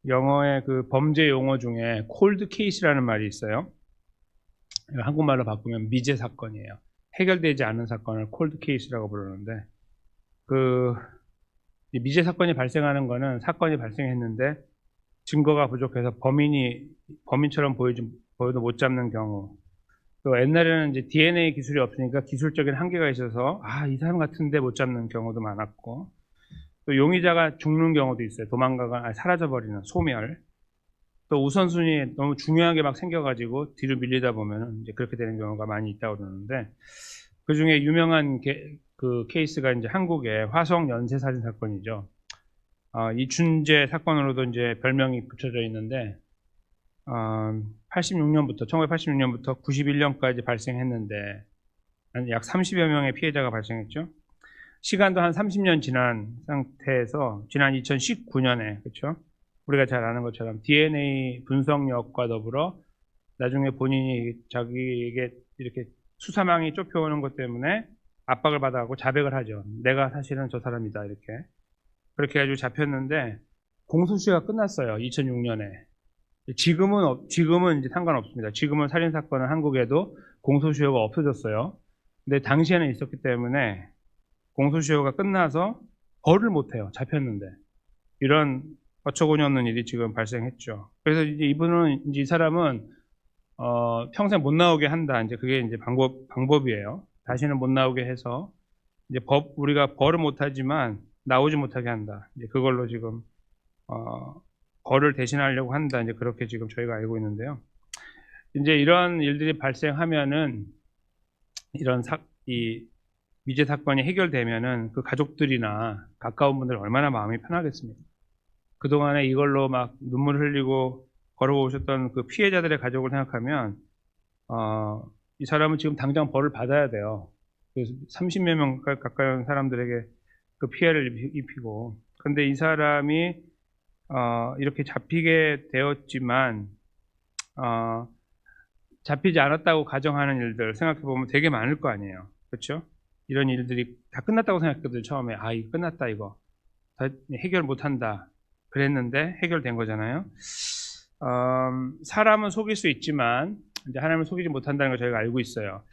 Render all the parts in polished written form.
영어의 그 범죄 용어 중에 콜드 케이스라는 말이 있어요. 한국말로 바꾸면 미제 사건이에요. 해결되지 않은 사건을 콜드 케이스라고 부르는데, 그 미제 사건이 발생하는 거는 사건이 발생했는데 증거가 부족해서 범인처럼 보여도 못 잡는 경우. 또 옛날에는 이제 DNA 기술이 없으니까 기술적인 한계가 있어서 이 사람 같은데 못 잡는 경우도 많았고, 또 용의자가 죽는 경우도 있어요. 도망가거나 사라져버리는 소멸. 또 우선순위 너무 중요한 게 막 생겨가지고 뒤로 밀리다 보면은 이제 그렇게 되는 경우가 많이 있다고 그러는데, 그 중에 유명한 그 케이스가 이제 한국의 화성 연쇄 살인 사건이죠. 이춘재 사건으로도 이제 별명이 붙여져 있는데, 1986년부터 91년까지 발생했는데, 약 30여 명의 피해자가 발생했죠. 시간도 한 30년 지난 상태에서, 지난 2019년에, 그렇죠? 우리가 잘 아는 것처럼 DNA 분석력과 더불어 나중에 본인이 자기에게 이렇게 수사망이 쫓겨오는 것 때문에 압박을 받아가고 자백을 하죠. 내가 사실은 저 사람이다, 이렇게. 그렇게 해가지고 잡혔는데, 공소시효가 끝났어요. 2006년에. 지금은 이제 상관없습니다. 지금은 살인사건은 한국에도 공소시효가 없어졌어요. 근데 당시에는 있었기 때문에 공소시효가 끝나서 벌을 못해요. 잡혔는데. 이런 어처구니 없는 일이 지금 발생했죠. 그래서 이제 이 사람은, 평생 못 나오게 한다. 이제 그게 이제 방법이에요. 다시는 못 나오게 해서, 이제 우리가 벌을 못하지만 나오지 못하게 한다. 이제 그걸로 지금, 벌을 대신하려고 한다. 이제 그렇게 지금 저희가 알고 있는데요. 이제 이런 일들이 발생하면은, 이 미제 사건이 해결되면은 그 가족들이나 가까운 분들 얼마나 마음이 편하겠습니까? 그동안에 이걸로 막 눈물 흘리고 걸어오셨던 그 피해자들의 가족을 생각하면, 이 사람은 지금 당장 벌을 받아야 돼요. 그래서 30여 명 가까운 사람들에게 그 피해를 입히고. 그런데 이 사람이, 이렇게 잡히게 되었지만, 잡히지 않았다고 가정하는 일들 생각해보면 되게 많을 거 아니에요. 그렇죠? 이런 일들이 다 끝났다고 생각했거든요. 처음에. 이거 끝났다, 이거. 다 해결 못한다. 그랬는데 해결된 거잖아요. 사람은 속일 수 있지만 이제 하나님을 속이지 못한다는 걸 저희가 알고 있어요.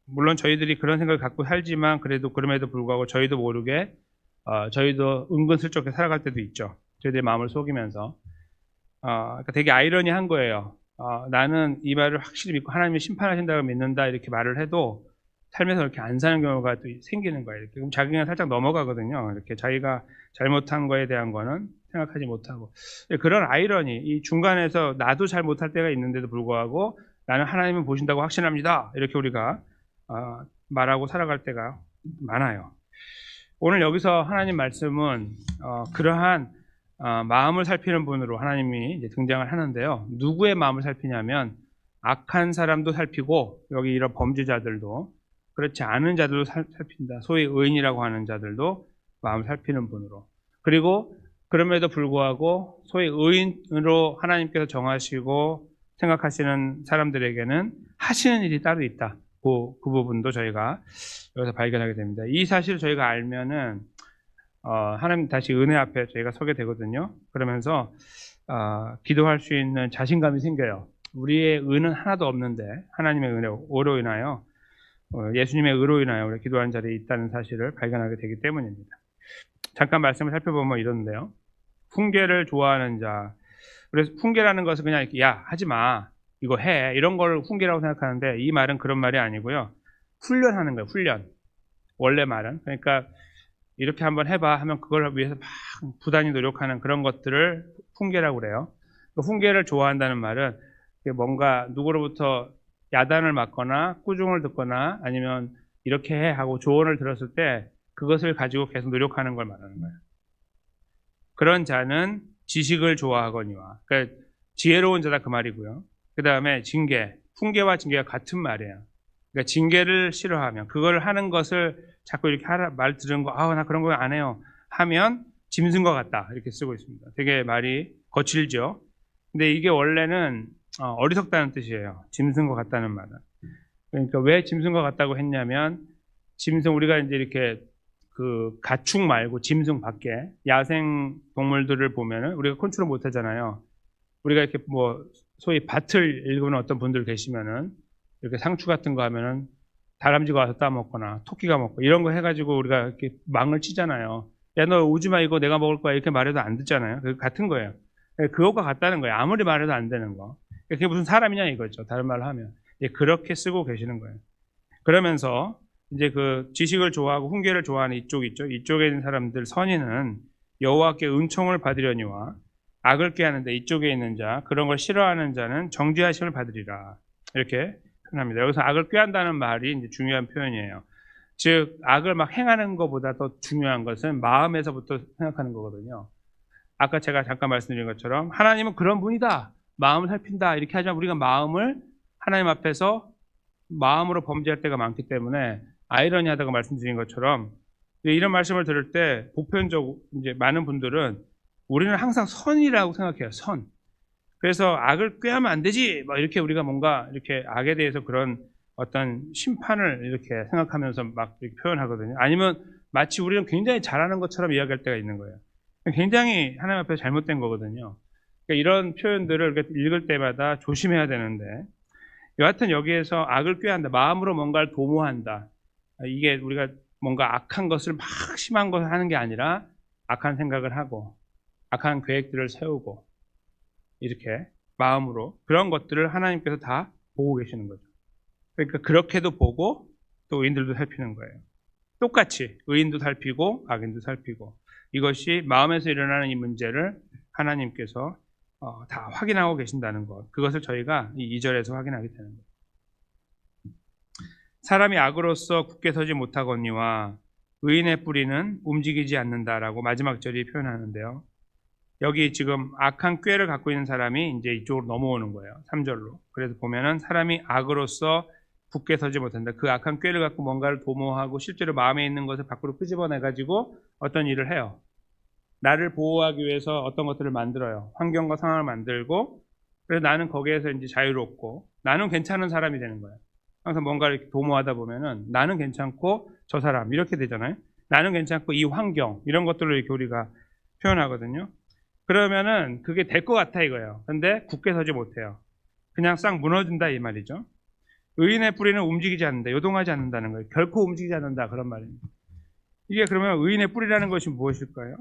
물론 저희들이 그런 생각을 갖고 살지만 그럼에도 불구하고 저희도 모르게 저희도 은근슬쩍 살아갈 때도 있죠. 저희들의 마음을 속이면서. 그러니까 되게 아이러니한 거예요. 나는 이 말을 확실히 믿고 하나님이 심판하신다고 믿는다, 이렇게 말을 해도 삶에서 이렇게 안 사는 경우가 또 생기는 거예요. 이렇게. 그럼 자기가 살짝 넘어가거든요. 이렇게 자기가 잘못한 거에 대한 거는 생각하지 못하고. 그런 아이러니, 이 중간에서 나도 잘 못할 때가 있는데도 불구하고 나는 하나님은 보신다고 확신합니다, 이렇게 우리가 말하고 살아갈 때가 많아요. 오늘 여기서 하나님 말씀은 그러한 마음을 살피는 분으로 하나님이 이제 등장을 하는데요. 누구의 마음을 살피냐면 악한 사람도 살피고, 여기 이런 범죄자들도, 그렇지 않은 자들도 살핀다. 소위 의인이라고 하는 자들도 마음을 살피는 분으로. 그리고 그럼에도 불구하고 소위 의인으로 하나님께서 정하시고 생각하시는 사람들에게는 하시는 일이 따로 있다. 그 부분도 저희가 여기서 발견하게 됩니다. 이 사실을 저희가 알면은 하나님 다시 은혜 앞에 저희가 서게 되거든요. 그러면서 기도할 수 있는 자신감이 생겨요. 우리의 의는 하나도 없는데 하나님의 의로 인하여, 예수님의 의로 인하여 우리가 기도하는 자리에 있다는 사실을 발견하게 되기 때문입니다. 잠깐 말씀을 살펴보면 이러는데요. 훈계를 좋아하는 자. 그래서 훈계라는 것은 그냥 이렇게 하지 마, 이거 해, 이런 걸 훈계라고 생각하는데, 이 말은 그런 말이 아니고요. 훈련하는 거예요. 훈련. 원래 말은. 그러니까 이렇게 한번 해봐 하면 그걸 위해서 막 부단히 노력하는 그런 것들을 훈계라고 그래요. 그 훈계를 좋아한다는 말은 뭔가 누구로부터 야단을 맞거나 꾸중을 듣거나 아니면 이렇게 해 하고 조언을 들었을 때 그것을 가지고 계속 노력하는 걸 말하는 거예요. 그런 자는 지식을 좋아하거니와. 그러니까 지혜로운 자다, 그 말이고요. 그 다음에 징계. 훈계와 징계가 같은 말이에요. 그러니까 징계를 싫어하면, 그걸 하는 것을 자꾸 이렇게 말 들은 거, 나 그런 거 안 해요 하면 짐승과 같다, 이렇게 쓰고 있습니다. 되게 말이 거칠죠. 근데 이게 원래는 어리석다는 뜻이에요. 짐승과 같다는 말은. 그러니까 왜 짐승과 같다고 했냐면, 짐승, 우리가 이제 이렇게 그 가축 말고 짐승 밖에 야생 동물들을 보면은 우리가 컨트롤 못 하잖아요. 우리가 이렇게 뭐 소위 밭을 일구는 어떤 분들 계시면은 이렇게 상추 같은 거 하면은 다람쥐가 와서 따먹거나 토끼가 먹고 이런 거 해가지고 우리가 이렇게 망을 치잖아요. 야, 너 오지 마, 이거 내가 먹을 거야, 이렇게 말해도 안 듣잖아요. 그 같은 거예요. 그것과 같다는 거예요. 아무리 말해도 안 되는 거. 그게 무슨 사람이냐 이거죠. 다른 말로 하면. 그렇게 쓰고 계시는 거예요. 그러면서 이제 그 지식을 좋아하고 훈계를 좋아하는 이쪽 있죠. 이쪽에 있는 사람들 선인은 여호와께 은총을 받으려니와 악을 꾀하는데 이쪽에 있는 자, 그런 걸 싫어하는 자는 정죄하심을 받으리라. 이렇게 표현합니다. 여기서 악을 꾀한다는 말이 이제 중요한 표현이에요. 즉 악을 막 행하는 것보다 더 중요한 것은 마음에서부터 생각하는 거거든요. 아까 제가 잠깐 말씀드린 것처럼 하나님은 그런 분이다. 마음을 살핀다. 이렇게 하지만 우리가 마음을 하나님 앞에서 마음으로 범죄할 때가 많기 때문에 아이러니하다고 말씀드린 것처럼 이런 말씀을 들을 때 보편적으로 이제 많은 분들은 우리는 항상 선이라고 생각해요. 선. 그래서 악을 꾀하면 안 되지. 막 이렇게 우리가 뭔가 이렇게 악에 대해서 그런 어떤 심판을 이렇게 생각하면서 막 이렇게 표현하거든요. 아니면 마치 우리는 굉장히 잘하는 것처럼 이야기할 때가 있는 거예요. 굉장히 하나님 앞에 잘못된 거거든요. 그러니까 이런 표현들을 읽을 때마다 조심해야 되는데 여하튼 여기에서 악을 꾀한다. 마음으로 뭔가를 도모한다. 이게 우리가 뭔가 악한 것을 막 심한 것을 하는 게 아니라 악한 생각을 하고 악한 계획들을 세우고 이렇게 마음으로 그런 것들을 하나님께서 다 보고 계시는 거죠. 그러니까 그렇게도 보고 또 의인들도 살피는 거예요. 똑같이 의인도 살피고 악인도 살피고 이것이 마음에서 일어나는 이 문제를 하나님께서 다 확인하고 계신다는 것. 그것을 저희가 이 2절에서 확인하게 되는 거예요. 사람이 악으로서 굳게 서지 못하거니와 의인의 뿌리는 움직이지 않는다라고 마지막 절이 표현하는데요. 여기 지금 악한 꾀를 갖고 있는 사람이 이제 이쪽으로 넘어오는 거예요. 3절로. 그래서 보면은 사람이 악으로서 굳게 서지 못한다. 그 악한 꾀를 갖고 뭔가를 도모하고 실제로 마음에 있는 것을 밖으로 끄집어내가지고 어떤 일을 해요. 나를 보호하기 위해서 어떤 것들을 만들어요. 환경과 상황을 만들고 그래서 나는 거기에서 이제 자유롭고 나는 괜찮은 사람이 되는 거예요. 항상 뭔가를 이렇게 도모하다 보면은 나는 괜찮고 저 사람 이렇게 되잖아요. 나는 괜찮고 이 환경 이런 것들을 이렇게 우리가 표현하거든요. 그러면은 그게 될 것 같아 이거예요. 근데 굳게 서지 못해요. 그냥 싹 무너진다 이 말이죠. 의인의 뿌리는 움직이지 않는다. 요동하지 않는다는 거예요. 결코 움직이지 않는다 그런 말입니다. 이게 그러면 의인의 뿌리라는 것이 무엇일까요?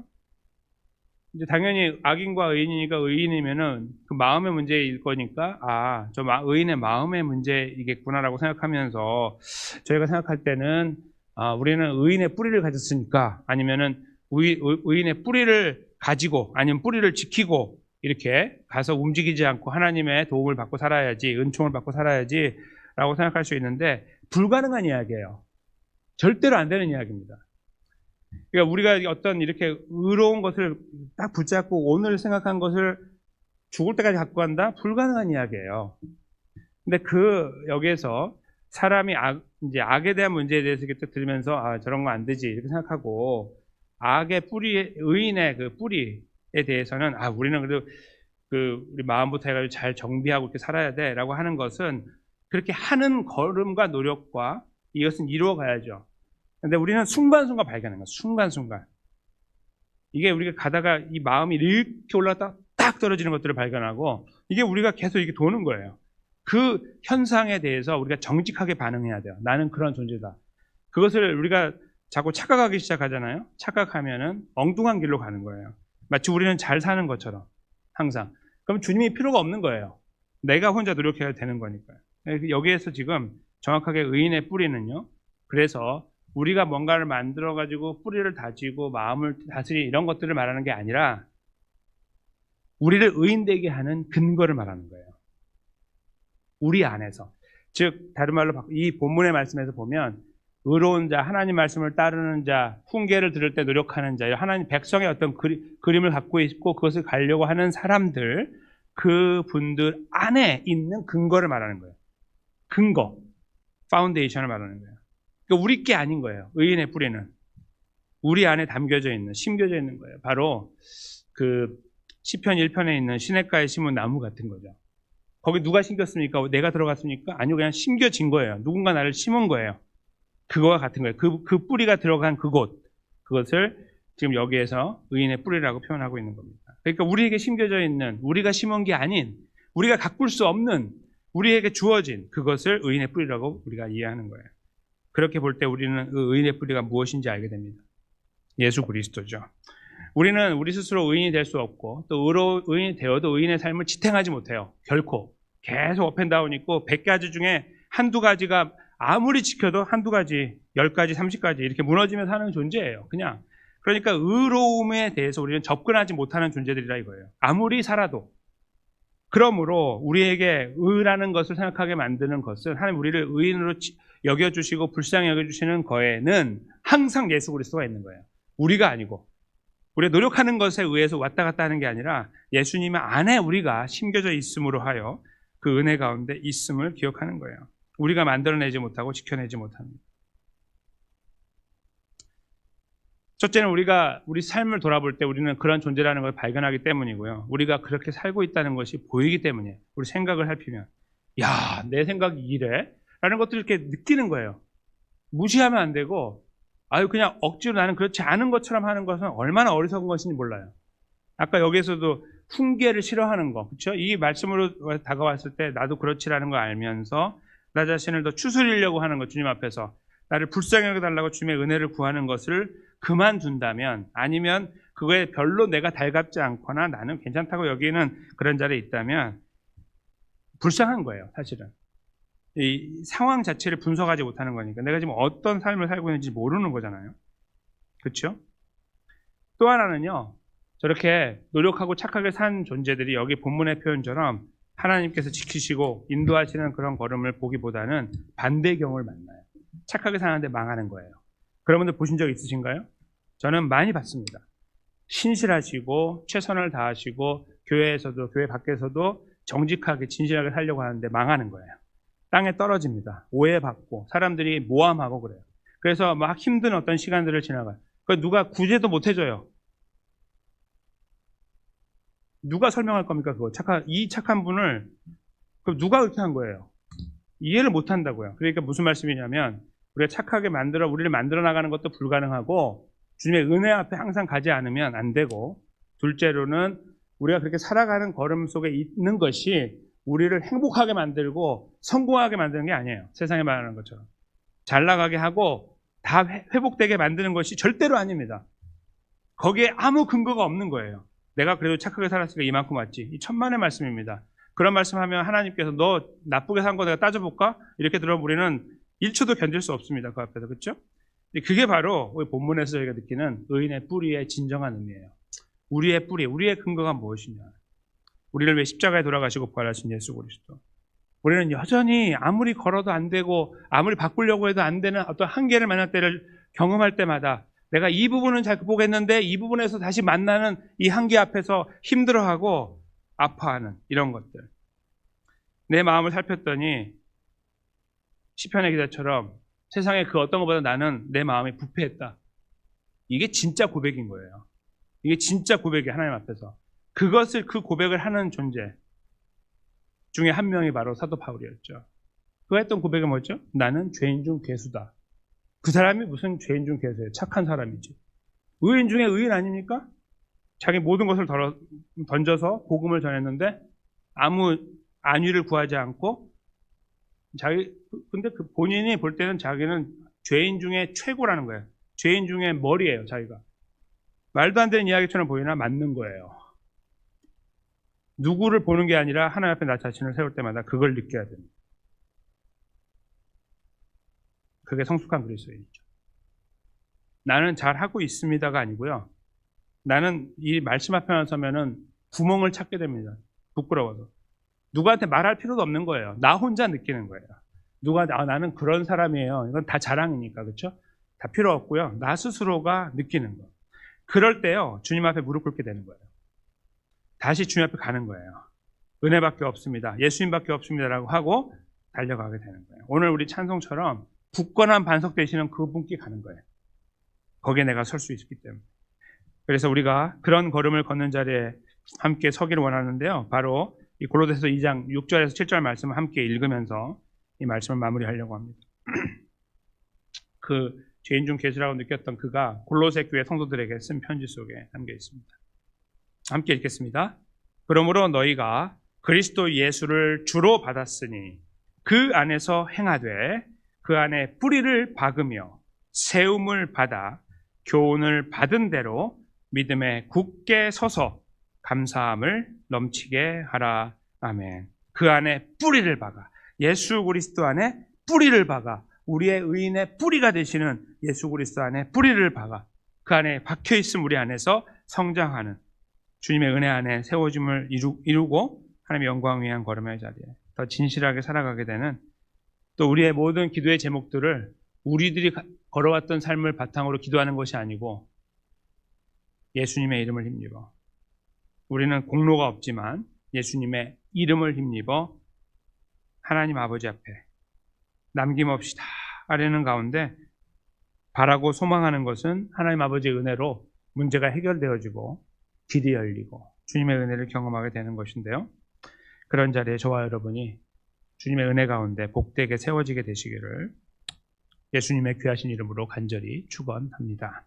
이제 당연히 악인과 의인이니까 의인이면은 그 마음의 문제일 거니까 저 의인의 마음의 문제이겠구나라고 생각하면서 저희가 생각할 때는 우리는 의인의 뿌리를 가졌으니까 아니면은 의인의 뿌리를 가지고 아니면 뿌리를 지키고 이렇게 가서 움직이지 않고 하나님의 도움을 받고 살아야지 은총을 받고 살아야지 라고 생각할 수 있는데 불가능한 이야기예요. 절대로 안 되는 이야기입니다. 그러니까 우리가 어떤 이렇게 의로운 것을 딱 붙잡고 오늘 생각한 것을 죽을 때까지 갖고 간다? 불가능한 이야기예요. 근데 여기에서 사람이 이제 악에 대한 문제에 대해서 이렇게 들으면서 저런 거 안 되지 이렇게 생각하고 악의 의인의 그 뿌리에 대해서는 우리는 그래도 우리 마음부터 해가지고 잘 정비하고 이렇게 살아야 돼 라고 하는 것은 그렇게 하는 걸음과 노력과 이것은 이루어 가야죠. 근데 우리는 순간순간 발견하는 거야. 순간순간. 이게 우리가 가다가 이 마음이 이렇게 올라갔다 딱 떨어지는 것들을 발견하고 이게 우리가 계속 이렇게 도는 거예요. 그 현상에 대해서 우리가 정직하게 반응해야 돼요. 나는 그런 존재다. 그것을 우리가 자꾸 착각하기 시작하잖아요. 착각하면은 엉뚱한 길로 가는 거예요. 마치 우리는 잘 사는 것처럼 항상. 그럼 주님이 필요가 없는 거예요. 내가 혼자 노력해야 되는 거니까요. 여기에서 지금 정확하게 의인의 뿌리는요. 그래서 우리가 뭔가를 만들어가지고 뿌리를 다지고 마음을 다스리는 이런 것들을 말하는 게 아니라 우리를 의인되게 하는 근거를 말하는 거예요. 우리 안에서. 즉 다른 말로 이 본문의 말씀에서 보면 의로운 자, 하나님 말씀을 따르는 자, 훈계를 들을 때 노력하는 자, 하나님 백성의 어떤 그림을 갖고 있고 그것을 가려고 하는 사람들, 그분들 안에 있는 근거를 말하는 거예요. 근거, 파운데이션을 말하는 거예요. 그러니까 우리 게 아닌 거예요. 의인의 뿌리는 우리 안에 담겨져 있는, 심겨져 있는 거예요. 바로 그 시편 1편에 있는 시냇가에 심은 나무 같은 거죠. 거기 누가 심겼습니까? 내가 들어갔습니까? 아니요, 그냥 심겨진 거예요. 누군가 나를 심은 거예요. 그거와 같은 거예요. 그 뿌리가 들어간 그곳. 그것을 지금 여기에서 의인의 뿌리라고 표현하고 있는 겁니다. 그러니까 우리에게 심겨져 있는, 우리가 심은 게 아닌, 우리가 가꿀 수 없는, 우리에게 주어진 그것을 의인의 뿌리라고 우리가 이해하는 거예요. 그렇게 볼 때 우리는 그 의인의 뿌리가 무엇인지 알게 됩니다. 예수 그리스도죠. 우리는 우리 스스로 의인이 될 수 없고, 또 의인이 되어도 의인의 삶을 지탱하지 못해요. 결코. 계속 업앤다운 있고 100가지 중에 한두 가지가 아무리 지켜도 한두 가지, 10가지, 30가지 이렇게 무너지면서 사는 존재예요. 그냥. 그러니까 의로움에 대해서 우리는 접근하지 못하는 존재들이라 이거예요. 아무리 살아도. 그러므로 우리에게 의라는 것을 생각하게 만드는 것은 하나님 우리를 의인으로 여겨주시고 불쌍히 여겨주시는 거에는 항상 예수 그리스도가 있는 거예요. 우리가 아니고. 우리가 노력하는 것에 의해서 왔다 갔다 하는 게 아니라 예수님 안에 우리가 심겨져 있음으로 하여 그 은혜 가운데 있음을 기억하는 거예요. 우리가 만들어내지 못하고 지켜내지 못합니다. 첫째는 우리가 우리 삶을 돌아볼 때 우리는 그런 존재라는 걸 발견하기 때문이고요. 우리가 그렇게 살고 있다는 것이 보이기 때문에 우리 생각을 살피면 야, 내 생각이 이래? 라는 것들을 이렇게 느끼는 거예요. 무시하면 안 되고 아유 그냥 억지로 나는 그렇지 않은 것처럼 하는 것은 얼마나 어리석은 것인지 몰라요. 아까 여기에서도 훈계를 싫어하는 거, 그렇죠? 이 말씀으로 다가왔을 때 나도 그렇지라는 걸 알면서 나 자신을 더 추스리려고 하는 것, 주님 앞에서 나를 불쌍히 여겨달라고 주님의 은혜를 구하는 것을 그만둔다면, 아니면 그거에 별로 내가 달갑지 않거나 나는 괜찮다고 여기는 그런 자리에 있다면 불쌍한 거예요, 사실은. 이 상황 자체를 분석하지 못하는 거니까 내가 지금 어떤 삶을 살고 있는지 모르는 거잖아요. 그렇죠? 또 하나는요, 저렇게 노력하고 착하게 산 존재들이 여기 본문의 표현처럼 하나님께서 지키시고 인도하시는 그런 걸음을 보기보다는 반대의 경우를 만나요. 착하게 사는데 망하는 거예요. 그런 분들 보신 적 있으신가요? 저는 많이 봤습니다. 신실하시고 최선을 다하시고 교회에서도 교회 밖에서도 정직하게 진실하게 살려고 하는데 망하는 거예요. 땅에 떨어집니다. 오해받고 사람들이 모함하고 그래요. 그래서 막 힘든 어떤 시간들을 지나가요. 그걸 누가 구제도 못 해줘요. 누가 설명할 겁니까? 그거 이 착한 분을 그럼 누가 그렇게 한 거예요? 이해를 못 한다고요. 그러니까 무슨 말씀이냐면 우리가 착하게 우리를 만들어 나가는 것도 불가능하고 주님의 은혜 앞에 항상 가지 않으면 안 되고, 둘째로는 우리가 그렇게 살아가는 걸음 속에 있는 것이 우리를 행복하게 만들고 성공하게 만드는 게 아니에요. 세상에 말하는 것처럼 잘 나가게 하고 다 회복되게 만드는 것이 절대로 아닙니다. 거기에 아무 근거가 없는 거예요. 내가 그래도 착하게 살았으니까 이만큼 왔지. 이 천만의 말씀입니다. 그런 말씀하면 하나님께서 너 나쁘게 산 거 내가 따져볼까? 이렇게 들으면 우리는 1초도 견딜 수 없습니다. 그 앞에서. 그렇죠? 그게 바로 우리 본문에서 저희가 느끼는 의인의 뿌리의 진정한 의미예요. 우리의 뿌리, 우리의 근거가 무엇이냐. 우리를 왜 십자가에 돌아가시고 부활하신 예수 그리스도. 우리는 여전히 아무리 걸어도 안 되고 아무리 바꾸려고 해도 안 되는 어떤 한계를 만날 때를 경험할 때마다 내가 이 부분은 잘 극복했는데 이 부분에서 다시 만나는 이 한계 앞에서 힘들어하고 아파하는 이런 것들. 내 마음을 살폈더니 시편의 기자처럼 세상에 그 어떤 것보다 나는 내 마음이 부패했다. 이게 진짜 고백인 거예요. 이게 진짜 고백이 하나님 앞에서. 그 고백을 하는 존재 중에 한 명이 바로 사도 바울이었죠. 그가 했던 고백이 뭐죠? 나는 죄인 중 괴수다. 그 사람이 무슨 죄인 중 괴수예요? 착한 사람이지. 의인 중에 의인 아닙니까? 자기 모든 것을 던져서 복음을 전했는데 아무 안위를 구하지 않고 근데 그 본인이 볼 때는 자기는 죄인 중에 최고라는 거예요. 죄인 중에 머리예요, 자기가. 말도 안 되는 이야기처럼 보이나 맞는 거예요. 누구를 보는 게 아니라 하나님 앞에 나 자신을 세울 때마다 그걸 느껴야 됩니다. 그게 성숙한 그리스도인이죠. 나는 잘하고 있습니다가 아니고요. 나는 이 말씀 앞에 서면은 구멍을 찾게 됩니다. 부끄러워서. 누구한테 말할 필요도 없는 거예요. 나 혼자 느끼는 거예요. 나는 그런 사람이에요. 이건 다 자랑이니까, 그렇죠? 다 필요 없고요. 나 스스로가 느끼는 거. 그럴 때요, 주님 앞에 무릎 꿇게 되는 거예요. 다시 주님 앞에 가는 거예요. 은혜밖에 없습니다. 예수님밖에 없습니다라고 하고 달려가게 되는 거예요. 오늘 우리 찬송처럼 굳건한 반석 되시는 그분께 가는 거예요. 거기에 내가 설 수 있기 때문에. 그래서 우리가 그런 걸음을 걷는 자리에 함께 서기를 원하는데요. 바로 이 골로새서 2장 6절에서 7절 말씀을 함께 읽으면서 이 말씀을 마무리하려고 합니다. 그 죄인 중 계시라고 느꼈던 그가 골로새 교회 성도들에게 쓴 편지 속에 담겨 있습니다. 함께 읽겠습니다. 그러므로 너희가 그리스도 예수를 주로 받았으니 그 안에서 행하되 그 안에 뿌리를 박으며 세움을 받아 교훈을 받은 대로 믿음에 굳게 서서 감사함을 넘치게 하라. 아멘. 그 안에 뿌리를 박아. 예수 그리스도 안에 뿌리를 박아. 우리의 의인의 뿌리가 되시는 예수 그리스도 안에 뿌리를 박아. 그 안에 박혀있음 우리 안에서 성장하는 주님의 은혜 안에 세워짐을 이루고 하나님의 영광 위한 걸음의 자리에 더 진실하게 살아가게 되는, 또 우리의 모든 기도의 제목들을 우리들이 걸어왔던 삶을 바탕으로 기도하는 것이 아니고 예수님의 이름을 힘입어, 우리는 공로가 없지만 예수님의 이름을 힘입어 하나님 아버지 앞에 남김없이 다 아뢰는 가운데 바라고 소망하는 것은 하나님 아버지의 은혜로 문제가 해결되어지고 길이 열리고 주님의 은혜를 경험하게 되는 것인데요. 그런 자리에 저와 여러분이 주님의 은혜 가운데 복되게 세워지게 되시기를 예수님의 귀하신 이름으로 간절히 축원합니다.